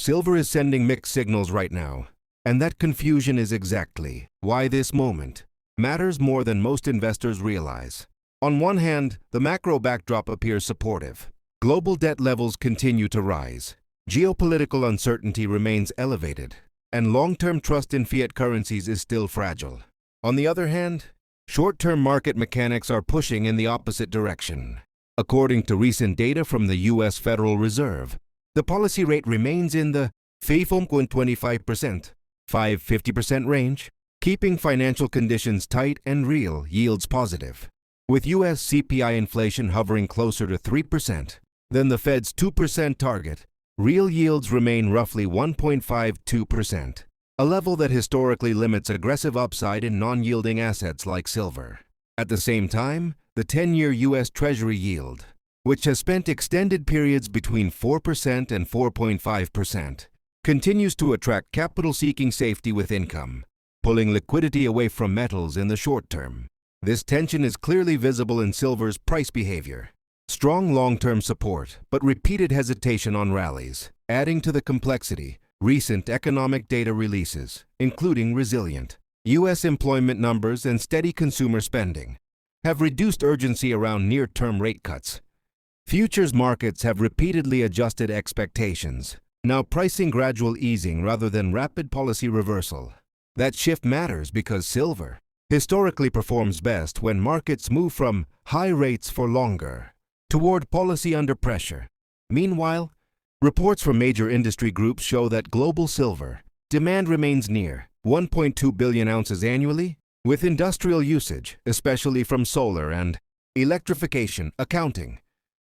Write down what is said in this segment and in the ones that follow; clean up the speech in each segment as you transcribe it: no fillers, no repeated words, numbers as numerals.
Silver is sending mixed signals right now, and that confusion is exactly why this moment matters more than most investors realize. On one hand, the macro backdrop appears supportive. Global debt levels continue to rise. Geopolitical uncertainty remains elevated, and long-term trust in fiat currencies is still fragile. On the other hand, short-term market mechanics are pushing in the opposite direction. According to recent data from the U.S. Federal Reserve, the policy rate remains in the 5.25%, 5.50% range, keeping financial conditions tight and real yields positive. With U.S. CPI inflation hovering closer to 3% than the Fed's 2% target, real yields remain roughly 1.52%, a level that historically limits aggressive upside in non-yielding assets like silver. At the same time, the 10-year U.S. Treasury yield, which has spent extended periods between 4% and 4.5%, continues to attract capital-seeking safety with income, pulling liquidity away from metals in the short term. This tension is clearly visible in silver's price behavior. Strong long-term support, but repeated hesitation on rallies, adding to the complexity. Recent economic data releases, including resilient U.S. employment numbers and steady consumer spending, have reduced urgency around near-term rate cuts. Futures markets have repeatedly adjusted expectations, now pricing gradual easing rather than rapid policy reversal. That shift matters because silver historically performs best when markets move from high rates for longer toward policy under pressure. Meanwhile, reports from major industry groups show that global silver demand remains near 1.2 billion ounces annually, with industrial usage, especially from solar and electrification, accounting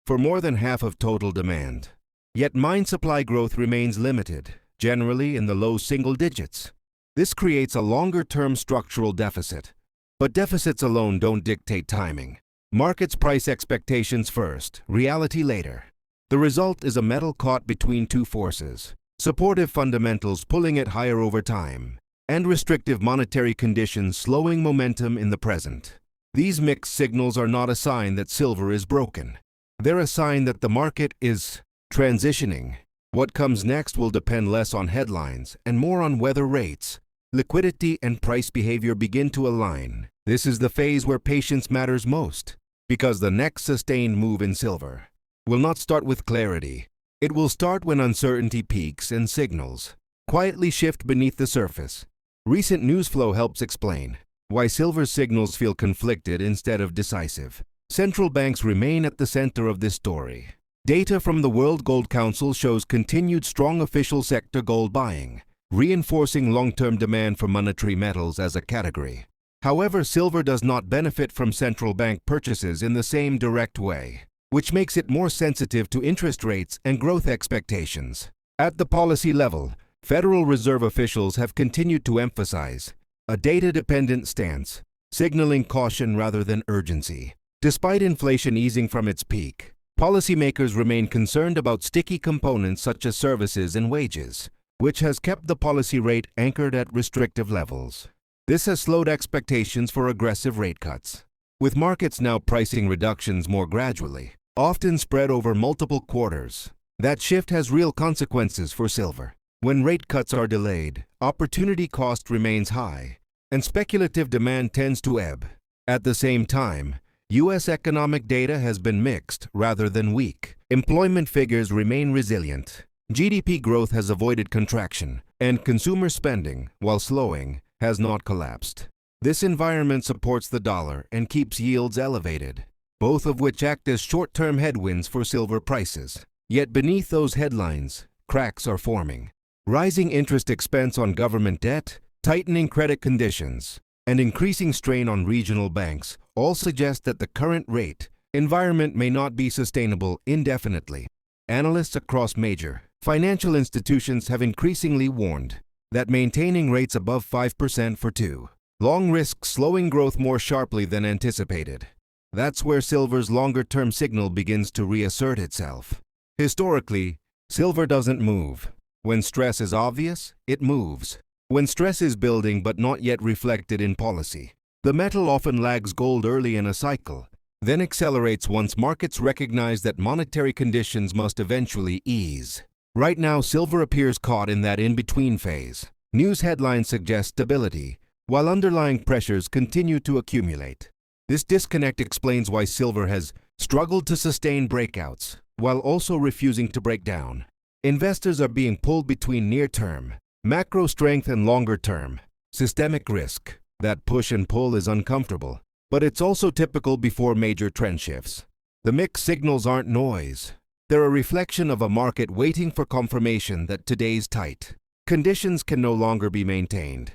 for more than half of total demand. Yet mine supply growth remains limited, generally in the low single digits. This creates a longer-term structural deficit. But deficits alone don't dictate timing. Markets price expectations first, reality later. The result is a metal caught between two forces: supportive fundamentals pulling it higher over time, and restrictive monetary conditions slowing momentum in the present. These mixed signals are not a sign that silver is broken. They're a sign that the market is transitioning. What comes next will depend less on headlines and more on whether rates, liquidity, and price behavior begin to align. This is the phase where patience matters most, because the next sustained move in silver will not start with clarity. It will start when uncertainty peaks and signals quietly shift beneath the surface. Recent news flow helps explain why silver's signals feel conflicted instead of decisive. Central banks remain at the center of this story. Data from the World Gold Council shows continued strong official sector gold buying, reinforcing long-term demand for monetary metals as a category. However, silver does not benefit from central bank purchases in the same direct way, which makes it more sensitive to interest rates and growth expectations. At the policy level, Federal Reserve officials have continued to emphasize a data-dependent stance, signaling caution rather than urgency. Despite inflation easing from its peak, policymakers remain concerned about sticky components such as services and wages, which has kept the policy rate anchored at restrictive levels. This has slowed expectations for aggressive rate cuts, with markets now pricing reductions more gradually, often spread over multiple quarters. That shift has real consequences for silver. When rate cuts are delayed, opportunity cost remains high, and speculative demand tends to ebb. At the same time, U.S. economic data has been mixed rather than weak. Employment figures remain resilient. GDP growth has avoided contraction, and consumer spending, while slowing, has not collapsed. This environment supports the dollar and keeps yields elevated, both of which act as short-term headwinds for silver prices. Yet beneath those headlines, cracks are forming. Rising interest expense on government debt, tightening credit conditions, and increasing strain on regional banks all suggest that the current rate environment may not be sustainable indefinitely. Analysts across major financial institutions have increasingly warned that maintaining rates above 5% for too long risks slowing growth more sharply than anticipated. That's where silver's longer-term signal begins to reassert itself. Historically, silver doesn't move. When stress is obvious, it moves. When stress is building but not yet reflected in policy, the metal often lags gold early in a cycle, then accelerates once markets recognize that monetary conditions must eventually ease. Right now, silver appears caught in that in-between phase. News headlines suggest stability, while underlying pressures continue to accumulate. This disconnect explains why silver has struggled to sustain breakouts, while also refusing to break down. Investors are being pulled between near-term, macro strength and longer-term, systemic risk. That push and pull is uncomfortable, but it's also typical before major trend shifts. The mixed signals aren't noise. They're a reflection of a market waiting for confirmation that today's tight conditions can no longer be maintained.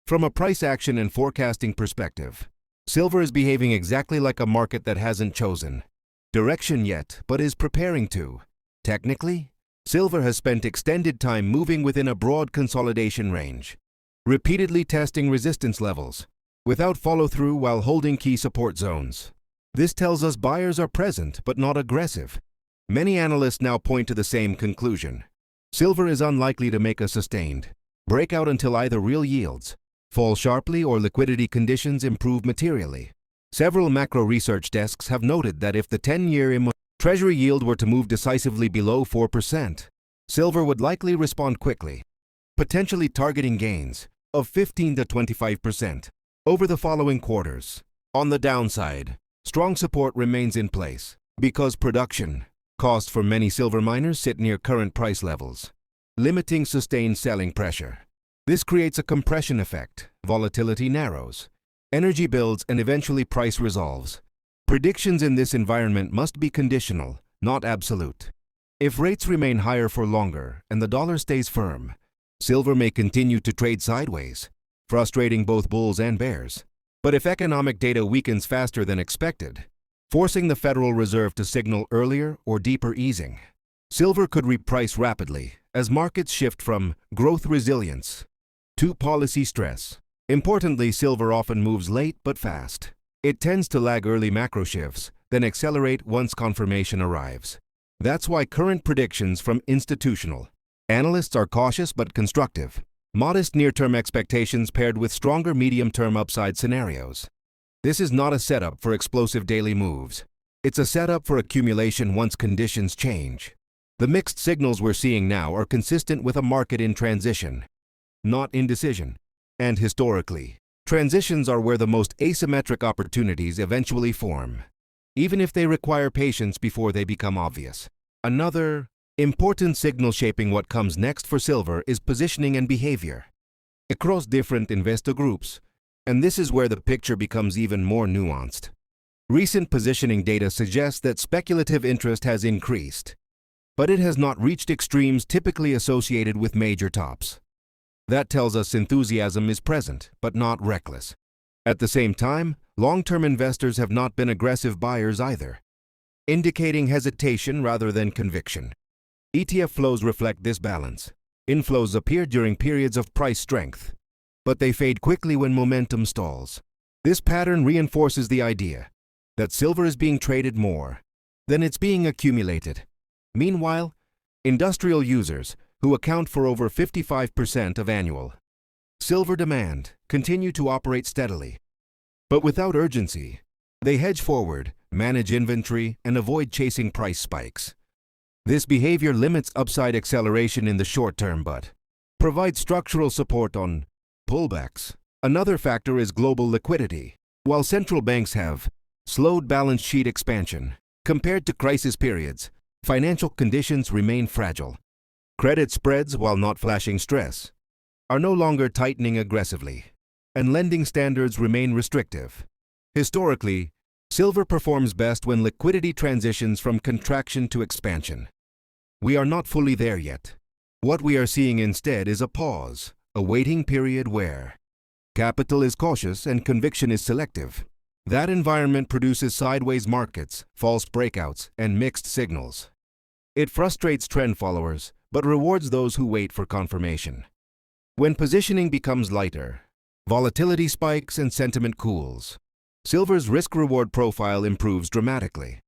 From a price action and forecasting perspective, silver is behaving exactly like a market that hasn't chosen direction yet, but is preparing to. Technically, silver has spent extended time moving within a broad consolidation range, repeatedly testing resistance levels, without follow-through while holding key support zones. This tells us buyers are present but not aggressive. Many analysts now point to the same conclusion. Silver is unlikely to make a sustained breakout until either real yields fall sharply or liquidity conditions improve materially. Several macro research desks have noted that if the 10-year Treasury yield were to move decisively below 4%, silver would likely respond quickly, potentially targeting gains of 15 to 25% over the following quarters. On the downside, strong support remains in place because production costs for many silver miners sit near current price levels, limiting sustained selling pressure. This creates a compression effect. Volatility narrows, energy builds, and eventually price resolves. Predictions in this environment must be conditional, not absolute. If rates remain higher for longer and the dollar stays firm, silver may continue to trade sideways, frustrating both bulls and bears. But if economic data weakens faster than expected, forcing the Federal Reserve to signal earlier or deeper easing, silver could reprice rapidly as markets shift from growth resilience to policy stress. Importantly, silver often moves late but fast. It tends to lag early macro shifts, then accelerate once confirmation arrives. That's why current predictions from institutional analysts are cautious but constructive. Modest near-term expectations paired with stronger medium-term upside scenarios. This is not a setup for explosive daily moves. It's a setup for accumulation once conditions change. The mixed signals we're seeing now are consistent with a market in transition, not indecision. And historically, transitions are where the most asymmetric opportunities eventually form, even if they require patience before they become obvious. Another important signal shaping what comes next for silver is positioning and behavior across different investor groups, and this is where the picture becomes even more nuanced. Recent positioning data suggests that speculative interest has increased, but it has not reached extremes typically associated with major tops. That tells us enthusiasm is present, but not reckless. At the same time, long-term investors have not been aggressive buyers either, indicating hesitation rather than conviction. ETF flows reflect this balance. Inflows appear during periods of price strength, but they fade quickly when momentum stalls. This pattern reinforces the idea that silver is being traded more than it's being accumulated. Meanwhile, industrial users, who account for over 55% of annual silver demand, continue to operate steadily. But without urgency, they hedge forward, manage inventory, and avoid chasing price spikes. This behavior limits upside acceleration in the short term but provides structural support on pullbacks. Another factor is global liquidity. While central banks have slowed balance sheet expansion compared to crisis periods, financial conditions remain fragile. Credit spreads, while not flashing stress, are no longer tightening aggressively, and lending standards remain restrictive. Historically, silver performs best when liquidity transitions from contraction to expansion. We are not fully there yet. What we are seeing instead is a pause, a waiting period where capital is cautious and conviction is selective. That environment produces sideways markets, false breakouts, and mixed signals. It frustrates trend followers, but rewards those who wait for confirmation. When positioning becomes lighter, volatility spikes and sentiment cools. Silver's risk-reward profile improves dramatically.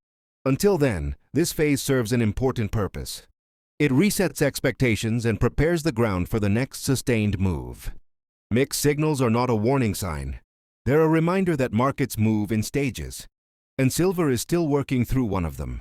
Until then, this phase serves an important purpose. It resets expectations and prepares the ground for the next sustained move. Mixed signals are not a warning sign. They're a reminder that markets move in stages, and silver is still working through one of them.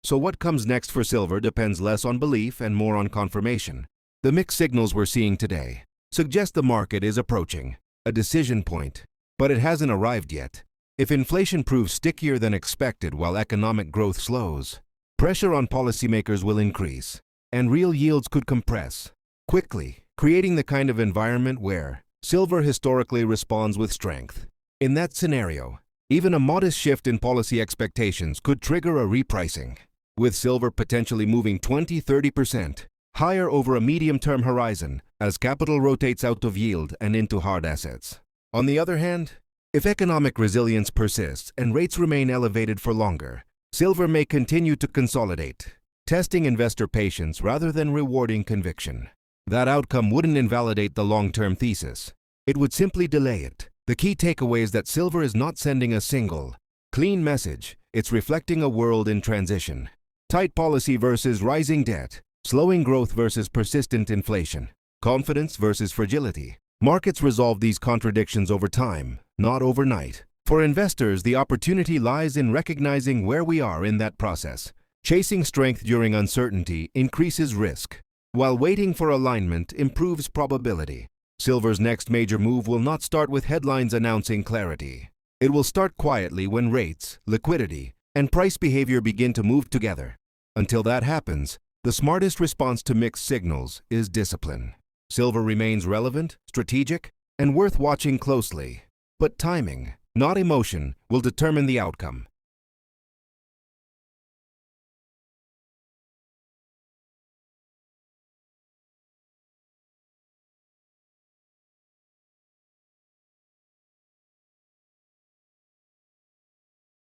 So what comes next for silver depends less on belief and more on confirmation. The mixed signals we're seeing today suggest the market is approaching a decision point, but it hasn't arrived yet. If inflation proves stickier than expected while economic growth slows, pressure on policymakers will increase, and real yields could compress quickly, creating the kind of environment where silver historically responds with strength. In that scenario, even a modest shift in policy expectations could trigger a repricing, with silver potentially moving 20–30% higher over a medium-term horizon as capital rotates out of yield and into hard assets. On the other hand, if economic resilience persists and rates remain elevated for longer, silver may continue to consolidate, testing investor patience rather than rewarding conviction. That outcome wouldn't invalidate the long-term thesis. It would simply delay it. The key takeaway is that silver is not sending a single, clean message. It's reflecting a world in transition. Tight policy versus rising debt, slowing growth versus persistent inflation, confidence versus fragility. Markets resolve these contradictions over time, not overnight. For investors, the opportunity lies in recognizing where we are in that process. Chasing strength during uncertainty increases risk, while waiting for alignment improves probability. Silver's next major move will not start with headlines announcing clarity. It will start quietly when rates, liquidity, and price behavior begin to move together. Until that happens, the smartest response to mixed signals is discipline. Silver remains relevant, strategic, and worth watching closely. But timing, not emotion, will determine the outcome.